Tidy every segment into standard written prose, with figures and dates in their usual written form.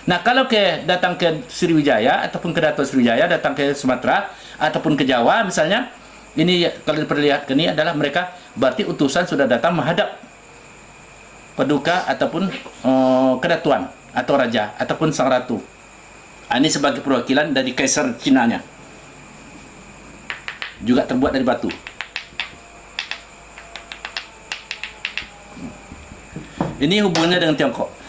Nah, kalau datang ke Sriwijaya ataupun ke Dato' Sriwijaya, datang ke Sumatera ataupun ke Jawa misalnya, ini kalau diperlihatkan ini adalah mereka berarti utusan sudah datang menghadap paduka ataupun kedatuan atau raja ataupun sang ratu. Ini sebagai perwakilan dari kaisar Cina-nya. Juga terbuat dari batu. Ini hubungannya dengan Tiongkok.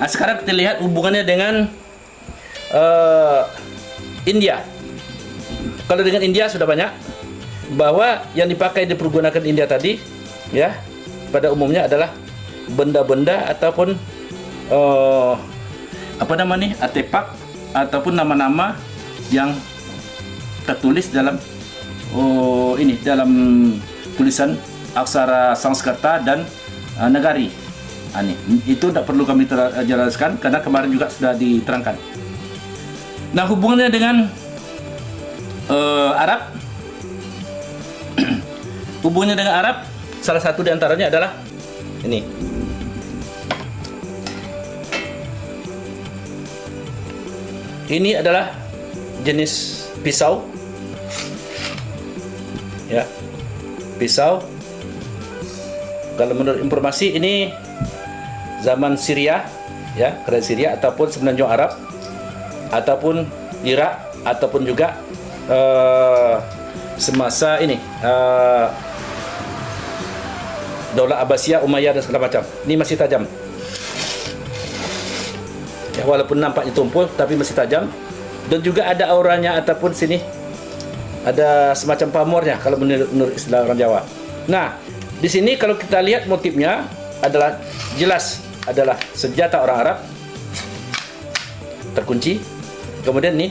Sekarang kita lihat hubungannya dengan India. Kalau dengan India sudah banyak, bahwa yang dipakai dipergunakan India tadi, ya, pada umumnya adalah benda-benda ataupun artefak ataupun nama-nama yang tertulis dalam dalam tulisan aksara Sanskerta dan Nagari. Itu tidak perlu kami jelaskan karena kemarin juga sudah diterangkan. Nah, hubungannya dengan Arab, hubungannya dengan Arab, salah satu diantaranya adalah ini. Ini adalah jenis pisau, ya, pisau. Kalau menurut informasi ini zaman Syria, ya, kerajaan Syria ataupun semenanjung Arab ataupun Irak ataupun juga semasa ini Daulah Abbasiyah, Umayyah dan segala macam. Ini masih tajam. Ya, walaupun nampaknya tumpul tapi masih tajam, dan juga ada auranya ataupun sini ada semacam pamornya kalau menurut istilah orang Jawa. Nah, di sini kalau kita lihat motifnya adalah jelas adalah senjata orang Arab terkunci. Kemudian ini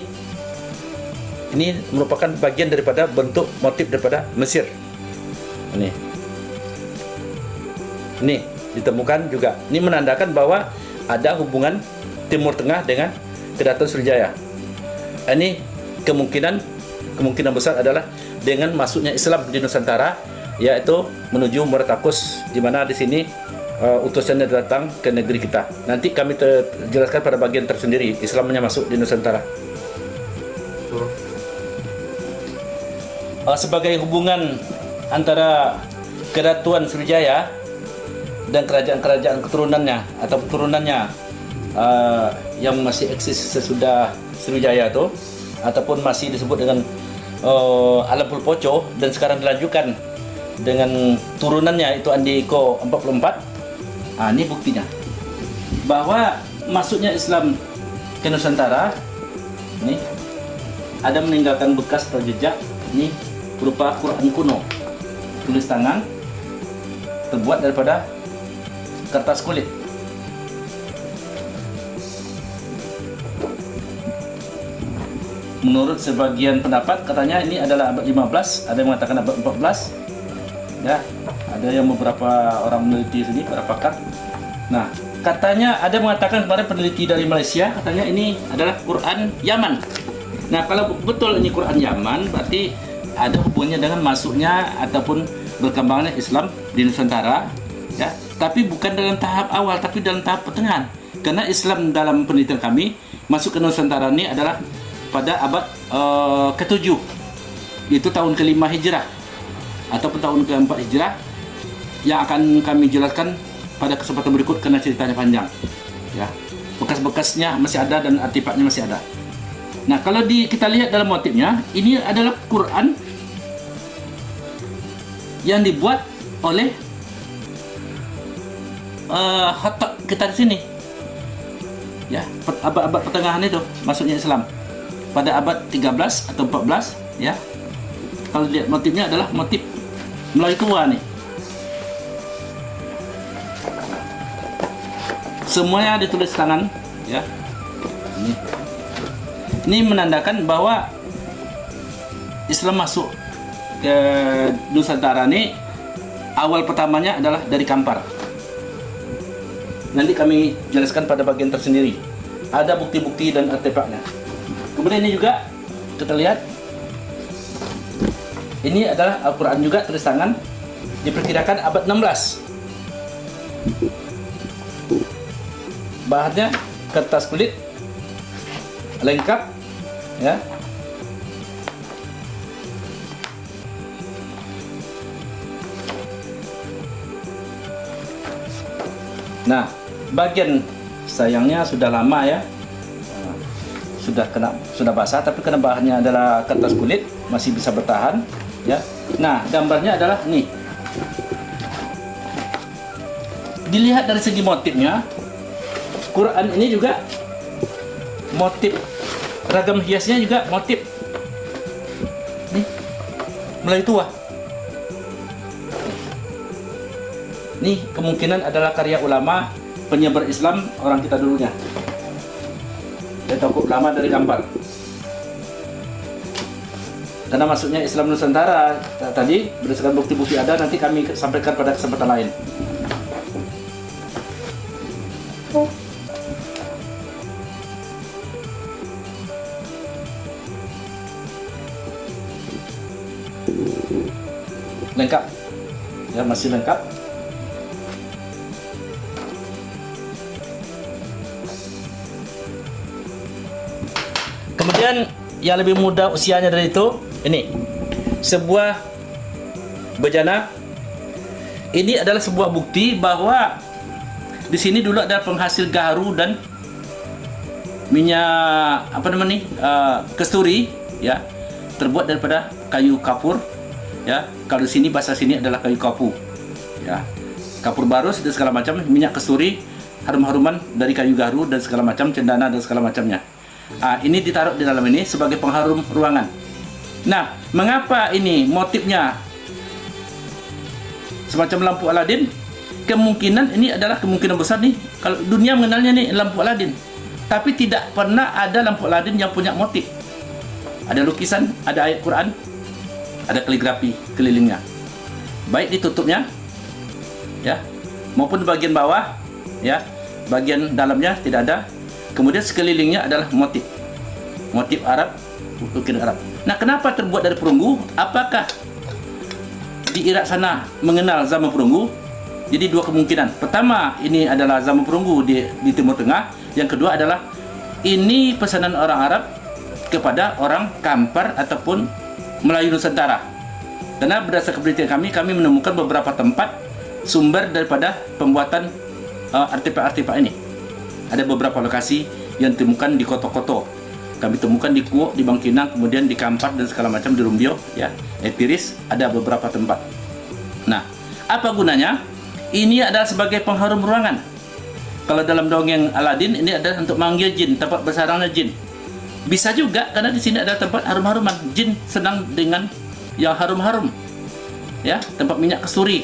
merupakan bagian daripada bentuk motif daripada Mesir. Ini ditemukan juga. Ini menandakan bahwa ada hubungan Timur Tengah dengan Kedaton Sriwijaya. Ini kemungkinan besar adalah dengan masuknya Islam di Nusantara, yaitu menuju Muaratakus, di mana di sini utusannya datang ke negeri kita. Nanti kami jelaskan pada bagian tersendiri Islamnya masuk di Nusantara. Sebagai hubungan antara Kedatuan Sriwijaya dan kerajaan-kerajaan keturunannya atau keturunannya yang masih eksis sesudah Sriwijaya itu, ataupun masih disebut dengan Alampul Poco, dan sekarang dilanjutkan dengan turunannya itu Andiko 44. Ini buktinya bahwa masuknya Islam ke Nusantara. Ini ada meninggalkan bekas atau jejak. Ini berupa Quran kuno, tulis tangan, terbuat daripada kertas kulit. Menurut sebagian pendapat katanya ini adalah abad 15, ada yang mengatakan abad 14. Ya, ada yang beberapa orang meneliti sini, para pakar. Nah, katanya ada mengatakan kemarin peneliti dari Malaysia, katanya ini adalah Quran Yaman. Nah, kalau betul ini Quran Yaman, berarti ada hubungannya dengan masuknya ataupun berkembangnya Islam di Nusantara, ya. Tapi bukan dalam tahap awal, tapi dalam tahap pertengahan. Karena Islam dalam penelitian kami masuk ke Nusantara ini adalah pada abad ke-7, itu tahun ke-5 Hijrah ataupun tahun ke-4 Hijrah, yang akan kami jelaskan pada kesempatan berikut karena ceritanya panjang, ya. Bekas-bekasnya masih ada dan artefaknya masih ada. Nah, kalau kita lihat dalam motifnya, ini adalah Quran yang dibuat oleh Khattab kita di sini, ya, abad-abad pertengahan itu masuknya Islam pada abad 13 atau 14, ya. Kalau lihat motifnya adalah motif Melayu tua nih. semuanya ditulis tangan, ya. Ini menandakan bahwa Islam masuk ke Nusantara ini awal pertamanya adalah dari Kampar. Nanti kami jelaskan pada bagian tersendiri. Ada bukti-bukti dan artefaknya. Kemudian ini juga kita lihat. Ini adalah Al-Quran juga tulis tangan, diperkirakan abad 16. Bahannya kertas kulit lengkap, ya. Nah, bagian sayangnya sudah lama, ya. Sudah basah, tapi karena bahannya adalah kertas kulit masih bisa bertahan, ya. Nah, gambarnya adalah nih. Dilihat dari segi motifnya, Quran ini juga motif ragam hiasnya juga motif nih Melayu tua. Nih kemungkinan adalah karya ulama penyebar Islam orang kita dulunya. Dan tokoh ulama dari Kampar. Karena masuknya Islam Nusantara tadi berdasarkan bukti-bukti ada, nanti kami sampaikan pada kesempatan lain. Lengkap, ya, masih lengkap. Kemudian yang lebih muda usianya dari itu, ini sebuah bejana. Ini adalah sebuah bukti bahwa di sini dulu ada penghasil gaharu dan minyak kasturi, ya, terbuat daripada kayu kapur, ya. Kalau di sini bahasa sini adalah kayu kapu, ya, kapur barus dan segala macam, minyak kasturi, harum-haruman dari kayu gaharu dan segala macam, cendana dan segala macamnya. Ini ditaruh di dalam ini sebagai pengharum ruangan. Nah, mengapa ini motifnya semacam lampu Aladin? Kemungkinan ini adalah kemungkinan besar nih, kalau dunia mengenalnya nih lampu Aladin, tapi tidak pernah ada lampu Aladin yang punya motif. Ada lukisan, ada ayat Quran, ada kaligrafi kelilingnya, baik ditutupnya, ya, maupun bagian bawah, ya, bagian dalamnya tidak ada. Kemudian sekelilingnya adalah motif Arab, ukiran Arab. Nah, kenapa terbuat dari perunggu? Apakah di Irak sana mengenal zaman perunggu? Jadi dua kemungkinan. Pertama, ini adalah zaman perunggu di Timur Tengah. Yang kedua adalah ini pesanan orang Arab kepada orang Kampar ataupun Melayu Nusantara. Karena berdasarkan penelitian kami menemukan beberapa tempat sumber daripada pembuatan artefak-artefak ini. Ada beberapa lokasi yang ditemukan di Koto-Koto. Kami temukan di Kuok, di Bangkinang, kemudian di Kampar dan segala macam, di Rumbio, ya, Etiris, ada beberapa tempat. Nah, apa gunanya? Ini adalah sebagai pengharum ruangan. Kalau dalam dongeng Aladin, ini adalah untuk manggil jin, tempat bersarangnya jin. Bisa juga karena di sini ada tempat harum-haruman. Jin senang dengan yang harum-harum, ya, tempat minyak kasturi,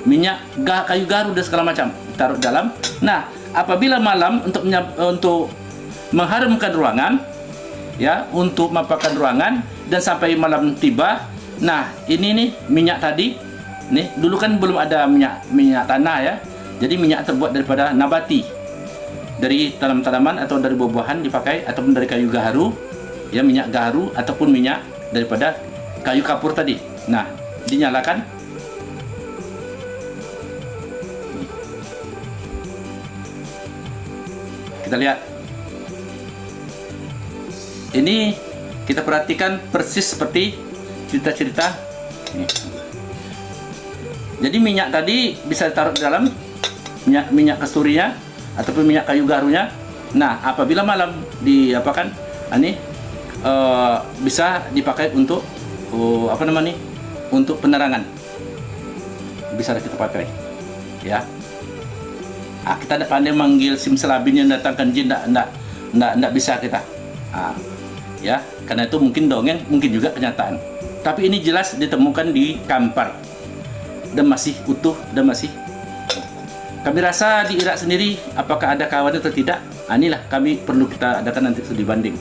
minyak kayu gaharu dan segala macam, taruh dalam. Nah, apabila malam untuk mengharumkan ruangan, ya, untuk memaparkan ruangan dan sampai malam tiba. Nah, ini nih minyak tadi, nih dulu kan belum ada minyak tanah, ya. Jadi minyak terbuat daripada nabati, dari tanaman-tanaman atau dari buah-buahan dipakai, ataupun dari kayu gaharu, ya, minyak gaharu ataupun minyak daripada kayu kapur tadi. Nah, dinyalakan. Kita lihat. Ini kita perhatikan persis seperti cerita-cerita. Jadi minyak tadi bisa ditaruh di dalam, minyak kasturinya ataupun minyak kayu gaharunya. Nah, apabila malam diapakan, ini bisa dipakai untuk untuk penerangan. Bisa kita pakai, ya. Kita tidak pandai manggil simsalabin yang datangkan jin, tidak bisa kita. Ya, karena itu mungkin dongeng, mungkin juga kenyataan. Tapi ini jelas ditemukan di Kampar dan masih utuh dan masih. kami rasa di Irak sendiri apakah ada kawan atau tidak, inilah kami perlu kita adakan nanti studi banding.